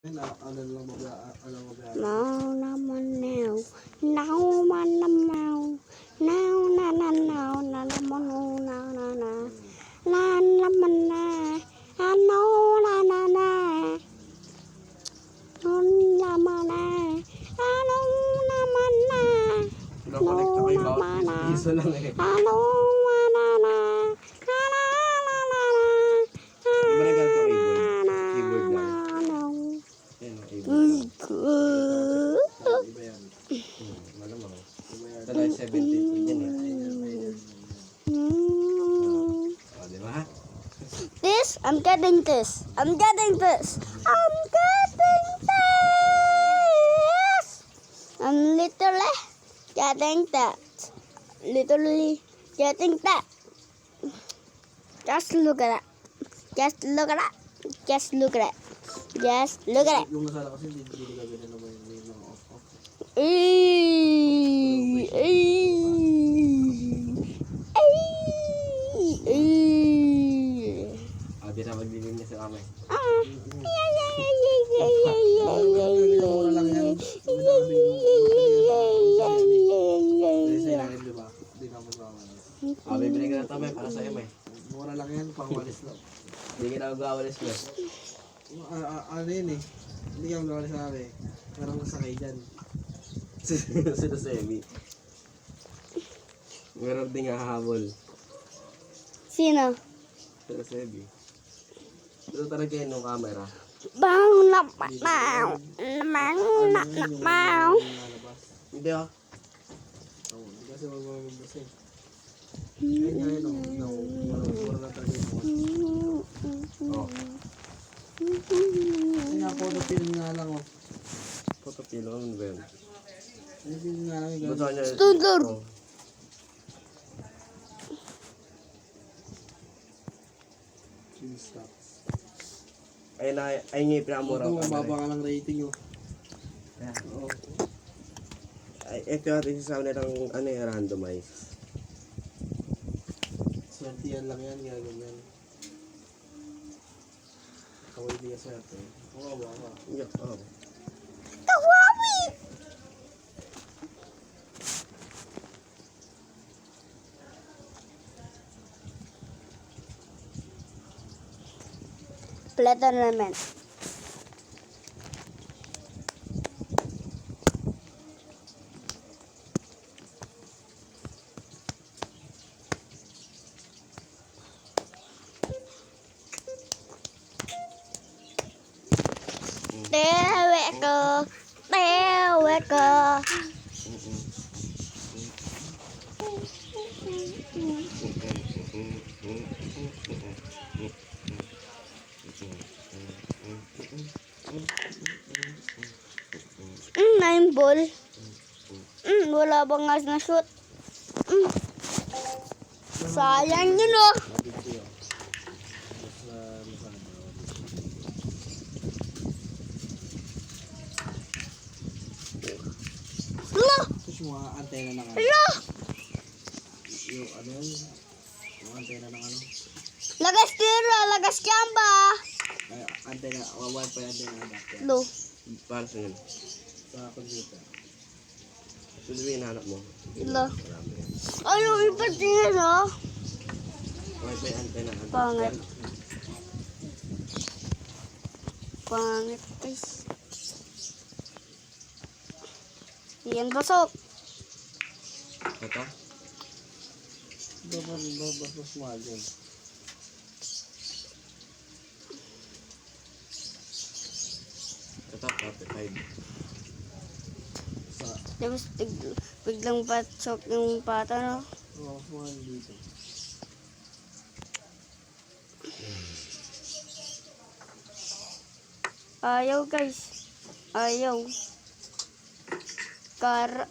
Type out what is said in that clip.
No, naman now. Now, man, now. Now, na, na, now, na, naman, na, na, na. Na, naman, na. Ano, na, na, na. No, naman, na. Ano, naman, na. No, naman, na. Ano, na, na. Tala 70 yan eh. Oh, di ba? This, I'm getting this. I'm getting this. I'm getting this. I'm literally getting that. Literally getting that. Just look at that. Just look at that. Just look at that. Just look at it. Yung nasala kasi hindi gagawin na naman yung off-off. Di na magbibig niya sa kamay. Bibili ka na tamay para sa'yo may. Mura lang yan, pang walis lang. Hindi ka na magwawalis mo. Ano yun eh. Hindi ka magwawalis sa akin. Parang nasakay dyan. Sino Semi? Meron din nga hahabol. Sino? Sino Semi? Ito talaga yun yung camera. Bang na now. Bang na now. Hindi ah. Hindi kasi magmamabas eh. Ayun nga yun. Mura lang talaga yun. Oh. Kasi nga photo film nga lang oh. Photo pilo. Ano ba yun? Ano film nga lang yung Basta niya. Tudor. Oh. Ayun na, ayun yung pinamura Ito, ko. mababa ka ng rating oh. Ayan. Oo. Ay, ito natin sa nilang ano yung randomize. Swertihan lang yan, ganyan. Kaway di ka swerte. Oo, baka. Yeah, oh. Kawawi. Plato naman. Tewe ko. Nine ball. Wala bang nga na shoot? Sayang yun oh. Lo! Tapos yung mga antena ng ano. Lo! Yung ano yun? Yung antena ng ano. Lagas tira, lagas kamba. Ay, antena, wifi antena adapter. Lo. Para sa yun. Sa computer. Ito din yung hinahanap mo. Lo. Ano iba din oh? Wi-Fi antenna. Pangit. Pangit guys. Yan pasok. Ito? Babas mahal yun. Ito, 45. Sa, Tapos biglang pasok yung pata no? mas mahal dito. Ayaw guys. Ayaw. Kar.